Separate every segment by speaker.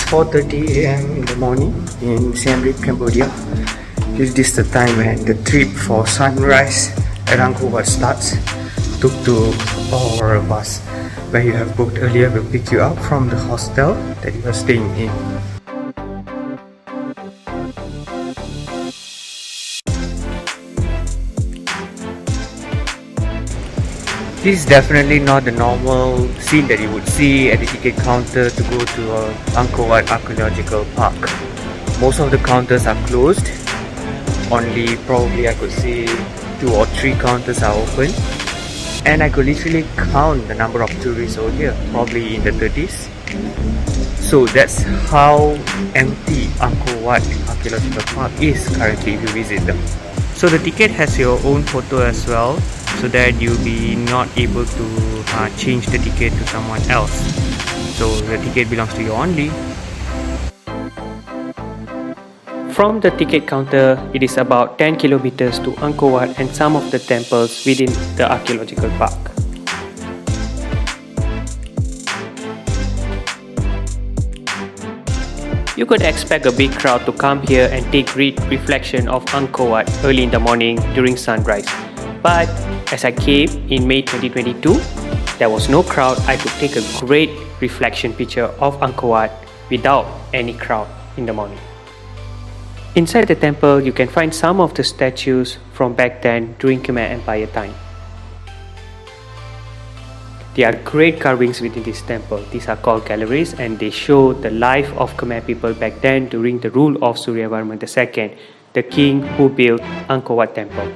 Speaker 1: 4:30 a.m. in the morning in Siem Reap, Cambodia. This is the time when the trip for sunrise at Angkor Wat starts. Tuk-tuk or a bus where you have booked earlier will pick you up from the hostel that you are staying in. This is definitely not the normal scene that you would see at the ticket counter to go to Angkor Wat Archaeological Park. Most of the counters are closed. Only probably I could see 2 or 3 counters are open. And I could literally count the number of tourists over here, probably in the 30s. So that's how empty Angkor Wat Archaeological Park is currently if you visit them. So the ticket has your own photo as well, so that you'll be not able to change the ticket to someone else. So the ticket belongs to you only. From the ticket counter, it is about 10 kilometers to Angkor Wat and some of the temples within the archaeological park. You could expect a big crowd to come here and take great reflection of Angkor Wat early in the morning during sunrise. But as I came in May 2022, there was no crowd. I could take a great reflection picture of Angkor Wat without any crowd in the morning. Inside the temple, you can find some of the statues from back then during Khmer Empire time. There are great carvings within this temple. These are called galleries and they show the life of Khmer people back then during the rule of Suryavarman II, the king who built Angkor Wat Temple.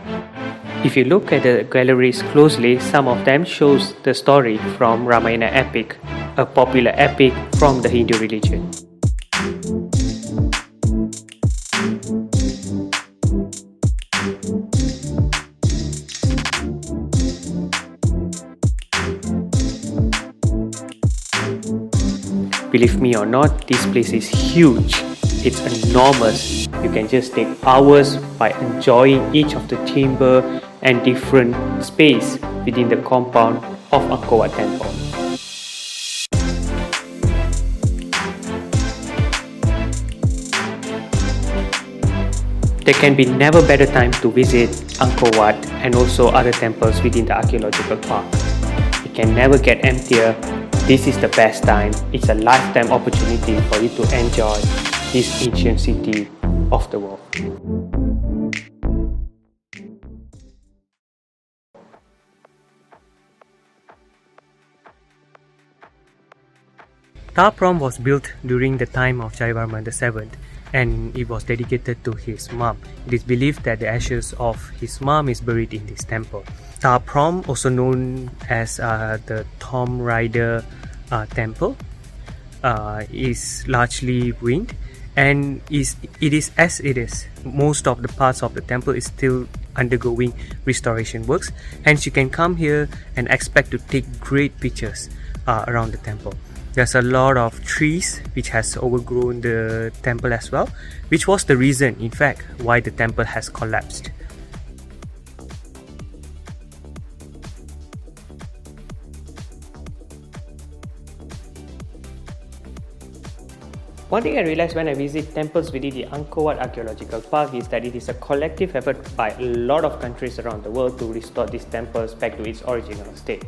Speaker 1: If you look at the galleries closely, some of them shows the story from Ramayana epic, a popular epic from the Hindu religion. Believe me or not, this place is huge. It's enormous. You can just take hours by enjoying each of the chamber and different space within the compound of Angkor Wat Temple. There can be never better time to visit Angkor Wat and also other temples within the archaeological park. It can never get emptier. This is the best time. It's a lifetime opportunity for you to enjoy this ancient city of the world. Phrom was built during the time of Jayavarman VII and it was dedicated to his mom. It is believed that the ashes of his mom is buried in this temple. Phrom, also known as the Thom Rider Temple, is largely ruined and it is as it is. Most of the parts of the temple is still undergoing restoration works, hence you can come here and expect to take great pictures around the temple. There's a lot of trees which has overgrown the temple as well, which was the reason in fact why the temple has collapsed. One thing I realized when I visit temples within the Angkor Wat Archaeological Park is that it is a collective effort by a lot of countries around the world to restore these temples back to its original state.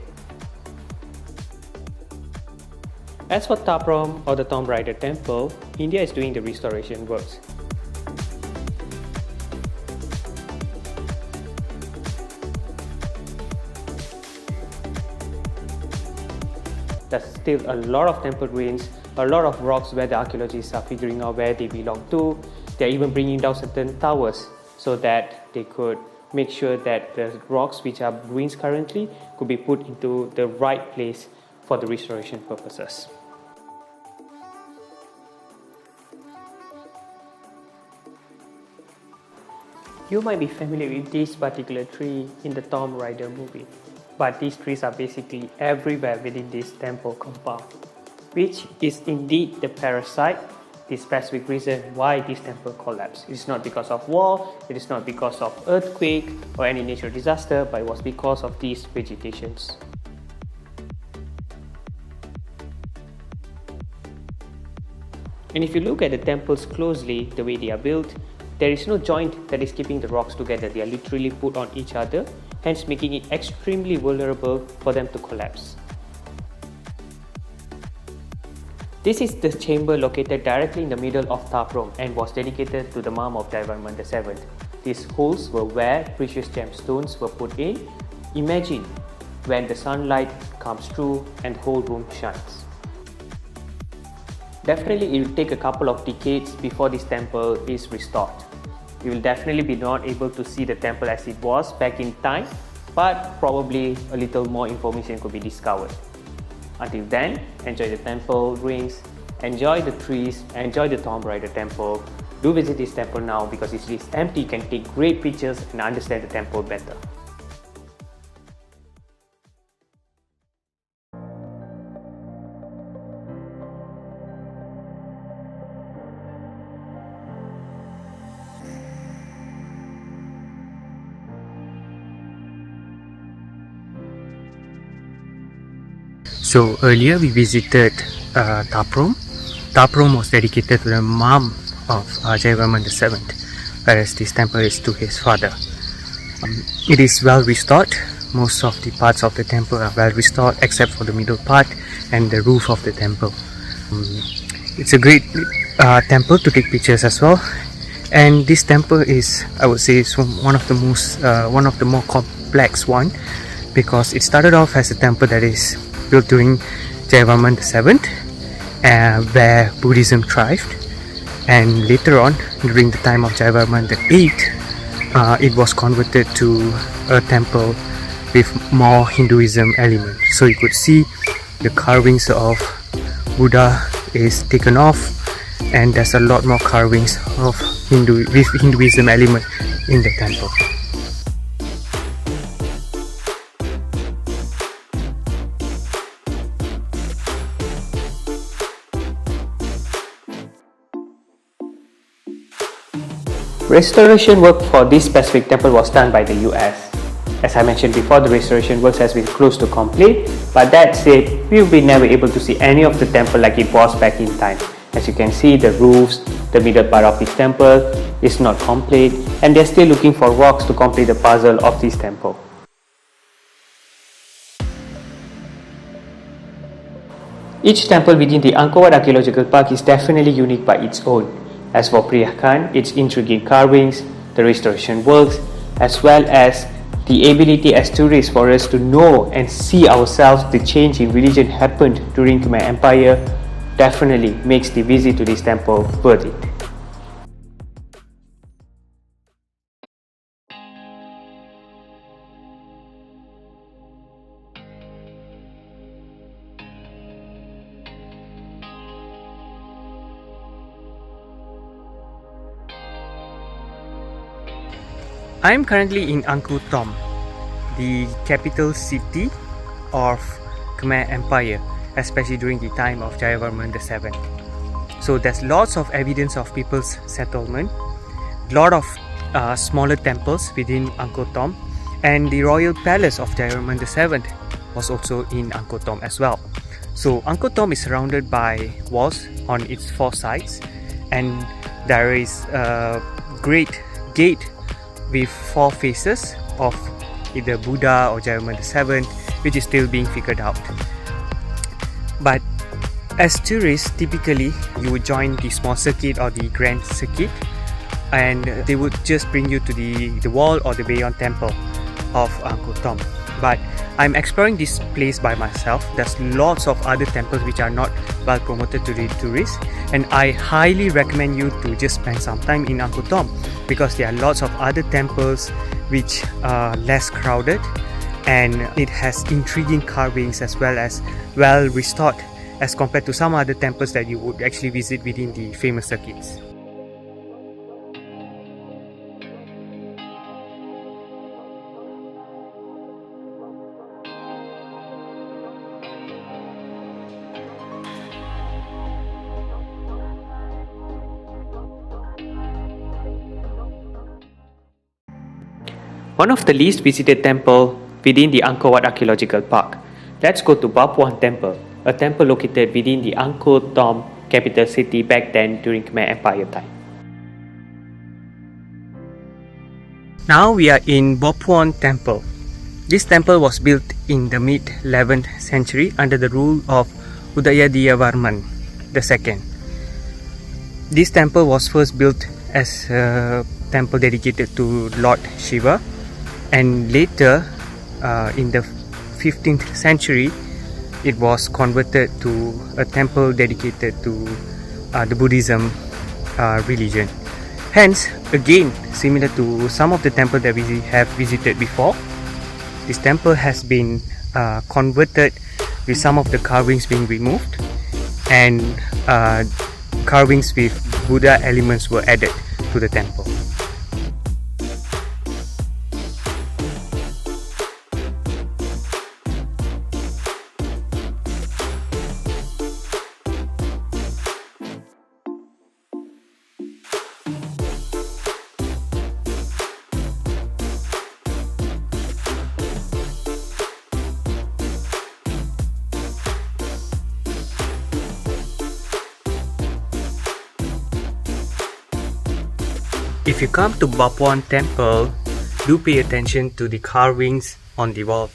Speaker 1: As for Phrom or the Thom Rider Temple, India is doing the restoration works. There's still a lot of temple ruins, a lot of rocks where the archaeologists are figuring out where they belong to. They're even bringing down certain towers so that they could make sure that the rocks which are ruins currently could be put into the right place for the restoration purposes. You might be familiar with this particular tree in the Thom Rider movie, but these trees are basically everywhere within this temple compound, which is indeed the parasite, the specific reason why this temple collapsed. It is not because of war, it is not because of earthquake or any natural disaster, but it was because of these vegetations. And if you look at the temples closely, the way they are built, there is no joint that is keeping the rocks together. They are literally put on each other, hence making it extremely vulnerable for them to collapse. This is the chamber located directly in the middle of Phrom and was dedicated to the mom of Jayavarman VII. These holes were where precious gemstones were put in. Imagine when the sunlight comes through and the whole room shines. Definitely it will take a couple of decades before this temple is restored. You will definitely be not able to see the temple as it was back in time, but probably a little more information could be discovered. Until then, enjoy the temple ruins, enjoy the trees, enjoy the Tomb Raider temple. Do visit this temple now because it is empty. You can take great pictures and understand the temple better. So earlier we visited Phrom. Phrom was dedicated to the mom of Jayavarman VII, whereas this temple is to his father. It is well restored. Most of the parts of the temple are well restored except for the middle part and the roof of the temple. It's a great temple to take pictures as well. And this temple is, I would say, one of the more complex one, because it started off as a temple that is built during Jayavarman VII, where Buddhism thrived, and later on, during the time of Jayavarman VIII, it was converted to a temple with more Hinduism element. So you could see the carvings of Buddha is taken off, and there's a lot more carvings of Hinduism element in the temple. Restoration work for this specific temple was done by the US. As I mentioned before, the restoration works has been close to complete, but that said, we will be never able to see any of the temple like it was back in time. As you can see, the roofs, the middle part of this temple is not complete, and they're still looking for rocks to complete the puzzle of this temple. Each temple within the Angkor Wat Archaeological Park is definitely unique by its own. As for Preah Khan, its intriguing carvings, the restoration works, as well as the ability as tourists for us to know and see ourselves the change in religion happened during Khmer Empire, definitely makes the visit to this temple worth it. I am currently in Angkor Thom, the capital city of Khmer Empire, especially during the time of Jayavarman VII. So there's lots of evidence of people's settlement, lot of smaller temples within Angkor Thom, and the royal palace of Jayavarman VII was also in Angkor Thom as well. So Angkor Thom is surrounded by walls on its four sides, and there is a great gate with four faces of either Buddha or Jayavarman VII, which is still being figured out. But as tourists, typically you would join the small circuit or the grand circuit, and they would just bring you to the wall or the Bayon Temple of Angkor Thom. But I'm exploring this place by myself. There's lots of other temples which are not well promoted to the tourists, and I highly recommend you to just spend some time in Angkor Thom, because there are lots of other temples which are less crowded, and it has intriguing carvings as well as well restored as compared to some other temples that you would actually visit within the famous circuits. One of the least visited temple within the Angkor Wat Archaeological Park. Let's go to Baphuon Temple, a temple located within the Angkor Thom capital city back then during Khmer Empire time. Now we are in Baphuon Temple. This temple was built in the mid-11th century under the rule of Udayadiyavarman II. This temple was first built as a temple dedicated to Lord Shiva, and later in the 15th century it was converted to a temple dedicated to the Buddhism religion. Hence, again, similar to some of the temples that we have visited before, this temple has been converted with some of the carvings being removed, and carvings with Buddha elements were added to the temple. If you come to Baphuon Temple, do pay attention to the carvings on the wall.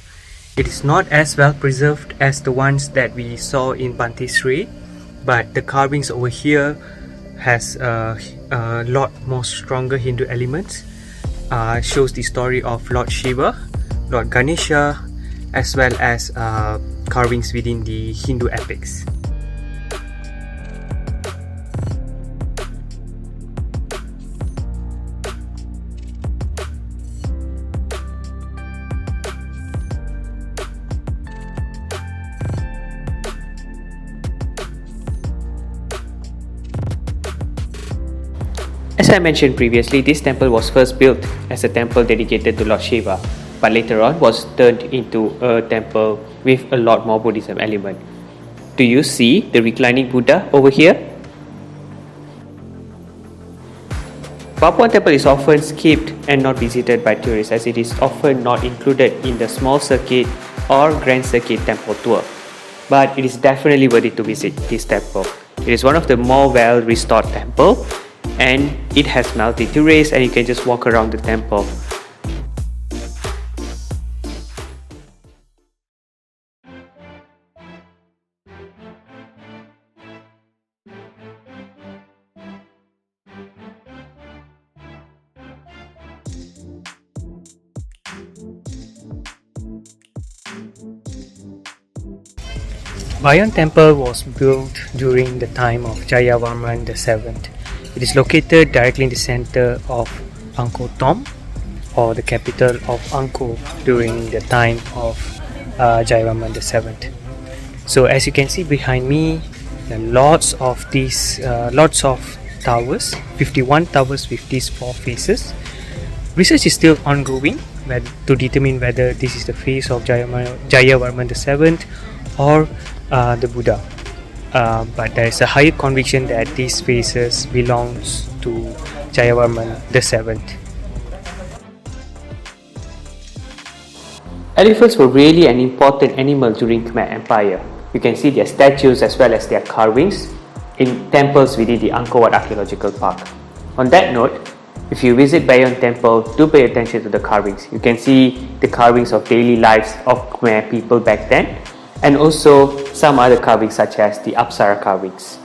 Speaker 1: It is not as well preserved as the ones that we saw in Banteay Srei, but the carvings over here has a lot more stronger Hindu elements. Shows the story of Lord Shiva, Lord Ganesha, as well as carvings within the Hindu epics. As I mentioned previously, this temple was first built as a temple dedicated to Lord Shiva, but later on was turned into a temple with a lot more Buddhism element. Do you see the reclining Buddha over here? Baphuon Temple is often skipped and not visited by tourists, as it is often not included in the small circuit or grand circuit temple tour. But it is definitely worthy to visit this temple. It is one of the more well restored temples, and it has multi-terrace and you can just walk around the temple. Bayon Temple was built during the time of Jayavarman VII. It is located directly in the center of Angkor Thom, or the capital of Angkor, during the time of Jayavarman VII. So as you can see behind me, there are lots of towers, 51 towers with these 4 faces. Research is still ongoing to determine whether this is the face of Jayavarman VII or the Buddha. But there is a higher conviction that these faces belongs to Jayavarman VII. Elephants were really an important animal during Khmer Empire. You can see their statues as well as their carvings in temples within the Angkor Wat Archaeological Park. On that note, if you visit Bayon Temple, do pay attention to the carvings. You can see the carvings of daily lives of Khmer people back then, and also some other carvings such as the Apsara carvings.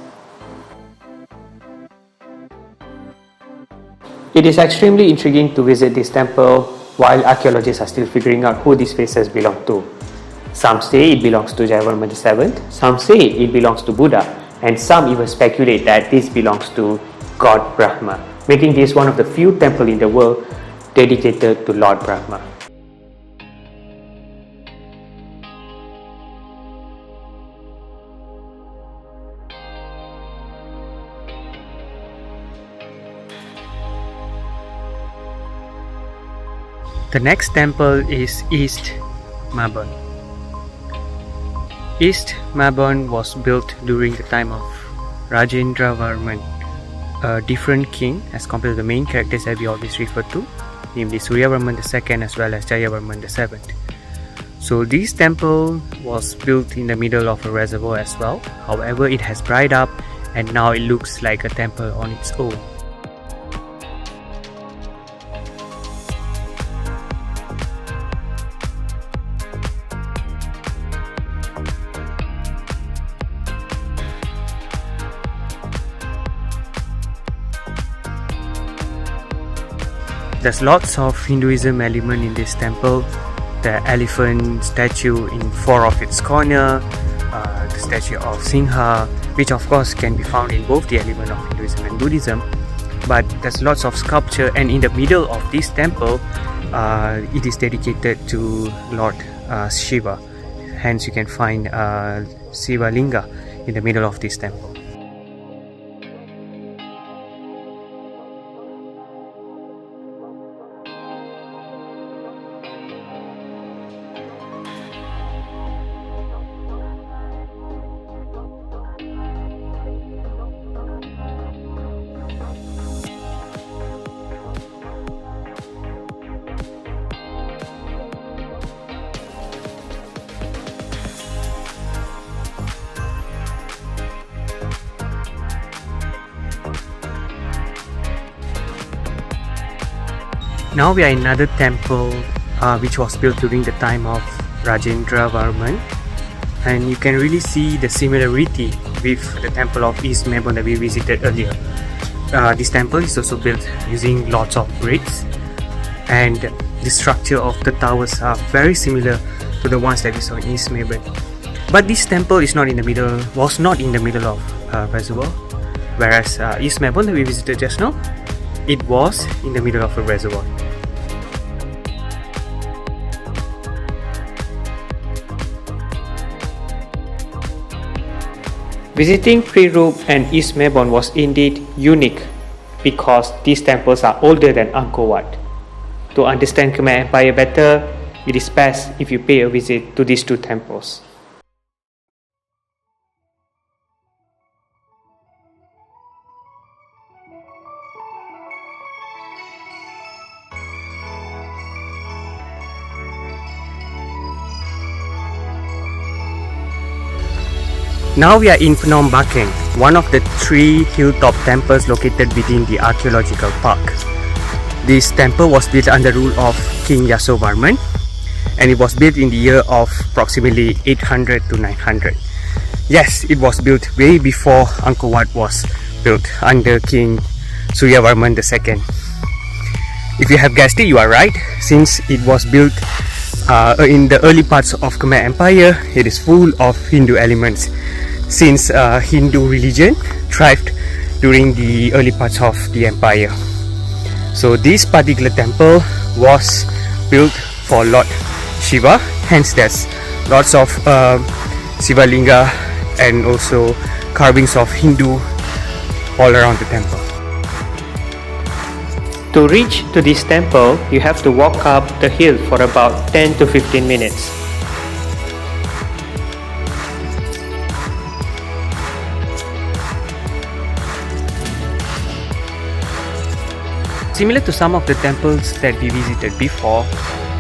Speaker 1: It is extremely intriguing to visit this temple while archaeologists are still figuring out who these faces belong to. Some say it belongs to Jayavarman VII, some say it belongs to Buddha, and some even speculate that this belongs to God Brahma, making this one of the few temples in the world dedicated to Lord Brahma. The next temple is East Mebon. East Mebon was built during the time of Rajendra Varman, a different king as compared to the main characters that we always refer to, namely Suryavarman II as well as Jayavarman VII. So this temple was built in the middle of a reservoir as well. However, it has dried up and now it looks like a temple on its own. There's lots of Hinduism element in this temple. The elephant statue in 4 of its corner, the statue of Singha, which of course can be found in both the element of Hinduism and Buddhism. But there's lots of sculpture, and in the middle of this temple, it is dedicated to Lord Shiva. Hence you can find Shiva Linga in the middle of this temple. Now we are in another temple which was built during the time of Rajendra Varman, and you can really see the similarity with the temple of East Mebon that we visited earlier. This temple is also built using lots of bricks, and the structure of the towers are very similar to the ones that we saw in East Mebon. But this temple is not in the middle, was not in the middle of reservoir, whereas East Mebon that we visited just now, it was in the middle of a reservoir. Visiting Pre Rup and East Mebon was indeed unique because these temples are older than Angkor Wat. To understand Khmer Empire better, it is best if you pay a visit to these two temples. Now we are in Phnom Bakheng, one of the 3 hilltop temples located within the archaeological park. This temple was built under rule of King Yasovarman, and it was built in the year of approximately 800 to 900. Yes, it was built way before Angkor Wat was built under King Suryavarman II. If you have guessed it, you are right, since it was built in the early parts of Khmer Empire. It is full of Hindu elements, since Hindu religion thrived during the early parts of the empire. So this particular temple was built for Lord Shiva, hence there's lots of Shiva Linga and also carvings of Hindu all around the temple. To reach to this temple, you have to walk up the hill for about 10 to 15 minutes. Similar to some of the temples that we visited before,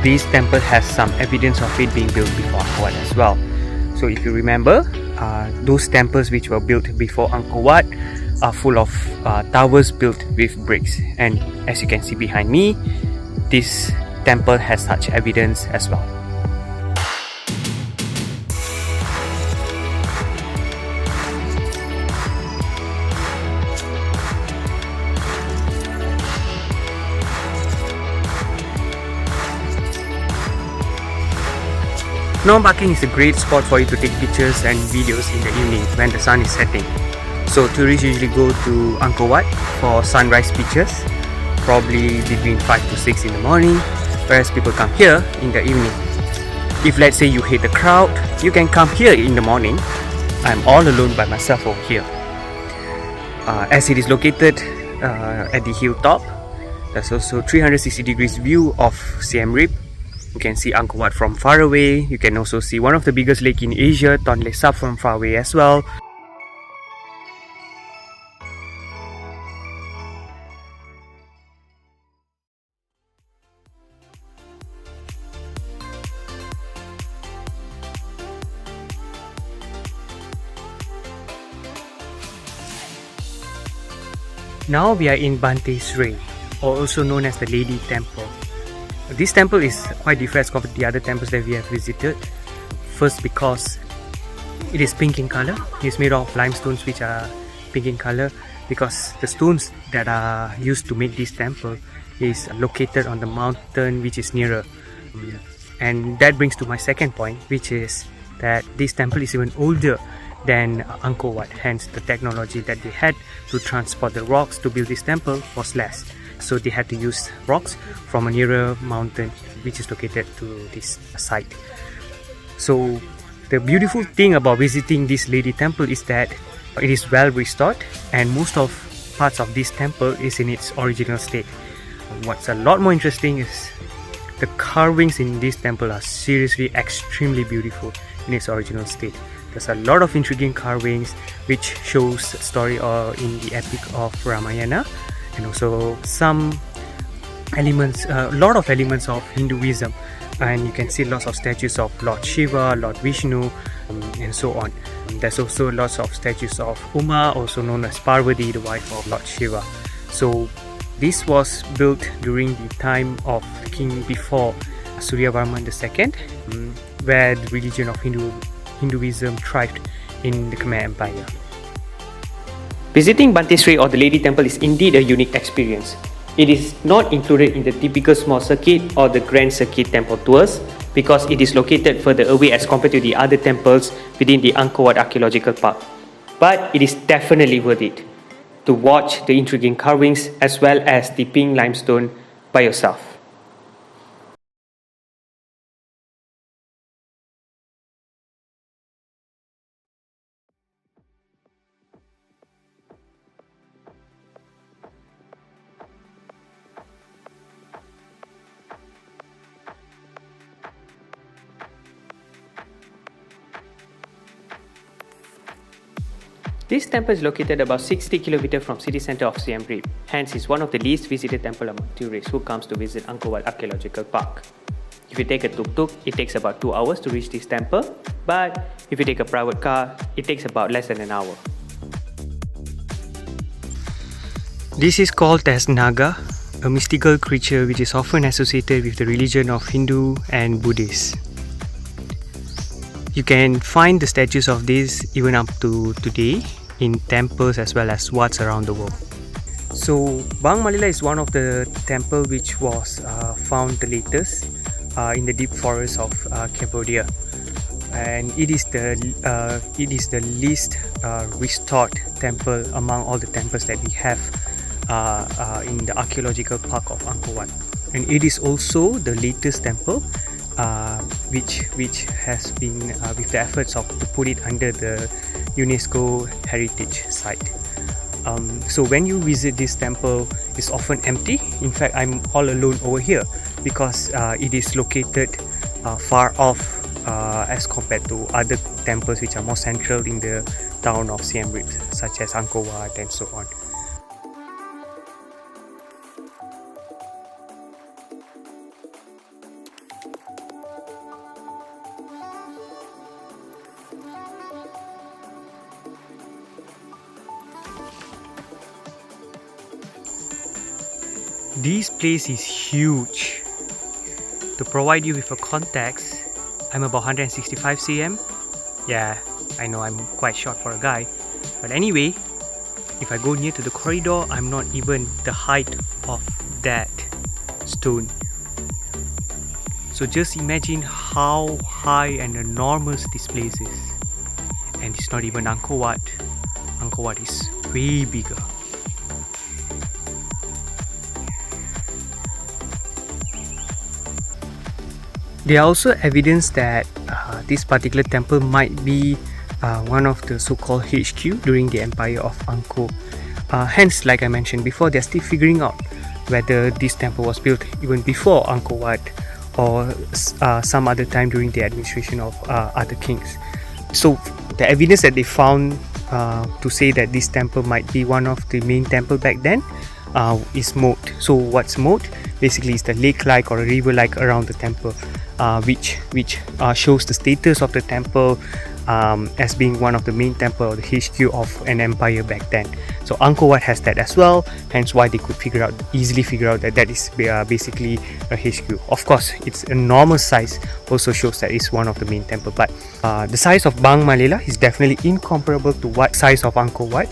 Speaker 1: this temple has some evidence of it being built before Angkor Wat as well. So if you remember, those temples which were built before Angkor Wat are full of towers built with bricks, and as you can see behind me, this temple has such evidence as well. Phnom Bakheng is a great spot for you to take pictures and videos in the evening when the sun is setting. So tourists usually go to Angkor Wat for sunrise pictures, probably between 5 to 6 in the morning, whereas people come here in the evening. If let's say you hate the crowd, you can come here in the morning. I'm all alone by myself over here. As it is located at the hilltop, there's also 360 degrees view of Siem Reap. You can see Angkor Wat from far away. You can also see one of the biggest lake in Asia, Tonle Sap, from far away as well. Now we are in Banteay Srei, or also known as the Lady Temple. This temple is quite different as compared to the other temples that we have visited. First, because it is pink in color. It is made of limestones which are pink in color, because the stones that are used to make this temple is located on the mountain which is nearer. And that brings to my second point, which is that this temple is even older than Angkor Wat. Hence, the technology that they had to transport the rocks to build this temple was less. So they had to use rocks from a nearer mountain which is located to this site. So the beautiful thing about visiting this Lady Temple is that it is well restored, and most of parts of this temple is in its original state. What's a lot more interesting is the carvings in this temple are seriously extremely beautiful in its original state. There's a lot of intriguing carvings which shows the story in the epic of Ramayana, and also some elements, a lot of elements of Hinduism, and you can see lots of statues of Lord Shiva, Lord Vishnu, and so on. There's also lots of statues of Uma, also known as Parvati, the wife of Lord Shiva. So this was built during the time of the king before Suryavarman II, where the religion of Hinduism thrived in the Khmer Empire. Visiting Banteay Srei or the Lady Temple is indeed a unique experience. It is not included in the typical small circuit or the grand circuit temple tours, because it is located further away as compared to the other temples within the Angkor Wat Archaeological Park. But it is definitely worth it to watch the intriguing carvings as well as the pink limestone by yourself. This temple is located about 60 km from city centre of Siem Reap. Hence, is one of the least visited temple among tourists who comes to visit Angkor Wat Archaeological Park. If you take a tuk-tuk, it takes about 2 hours to reach this temple, but if you take a private car, it takes about less than an hour. This is called as Naga, a mystical creature which is often associated with the religion of Hindu and Buddhist. You can find the statues of this even up to today in temples as well as wats around the world. So Beng Mealea is one of the temple which was found the latest in the deep forests of Cambodia, and it is the least restored temple among all the temples that we have in the archaeological park of Angkor Wat, and it is also the latest temple which has been with the efforts of to put it under the UNESCO heritage site. So when you visit this temple, it's often empty. In fact, I'm all alone over here because it is located far off as compared to other temples which are more central in the town of Siem Reap, such as Angkor Wat and so on. This place is huge. To provide you with a context, I'm about 165 cm. Yeah, I know I'm quite short for a guy. But anyway, if I go near to the corridor, I'm not even the height of that stone. So just imagine how high and enormous this place is. And it's not even Angkor Wat. Angkor Wat is way bigger. There are also evidence that this particular temple might be one of the so-called HQ during the empire of Angkor. Hence, like I mentioned before, they're still figuring out whether this temple was built even before Angkor Wat or some other time during the administration of other kings. So the evidence that they found to say that this temple might be one of the main temple back then is moat. So what's moat? Basically is the lake-like or a river-like around the temple, which shows the status of the temple as being one of the main temple, the HQ of an empire back then. So Angkor Wat has that as well, hence why they could easily figure out that that is basically a HQ. Of course, its enormous size also shows that it's one of the main temple, but the size of Beng Mealea is definitely incomparable to what size of Angkor Wat.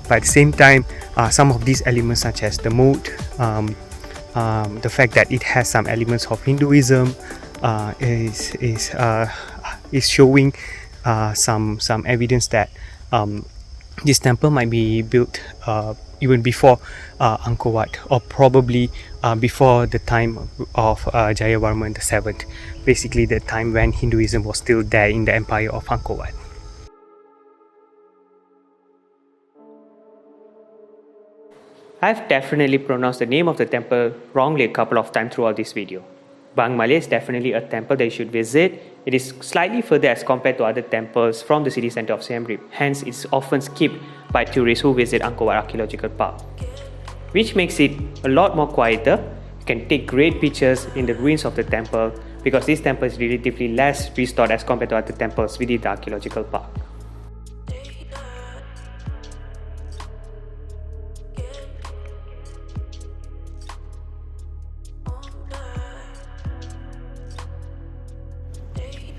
Speaker 1: But at the same time, some of these elements such as the moat, the fact that it has some elements of Hinduism is showing some evidence that this temple might be built even before Angkor Wat, or probably before the time of Jayavarman VII, basically the time when Hinduism was still there in the empire of Angkor Wat. I've definitely pronounced the name of the temple wrongly a couple of times throughout this video. Beng Mealea is definitely a temple that you should visit. It is slightly further as compared to other temples from the city centre of Siem Reap, hence it's often skipped by tourists who visit Angkor Wat Archaeological Park, which makes it a lot more quieter. You can take great pictures in the ruins of the temple because this temple is relatively less restored as compared to other temples within the archaeological park.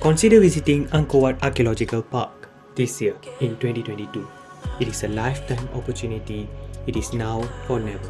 Speaker 1: Consider visiting Angkor Wat Archaeological Park this year in 2022. It is a lifetime opportunity. It is now or never.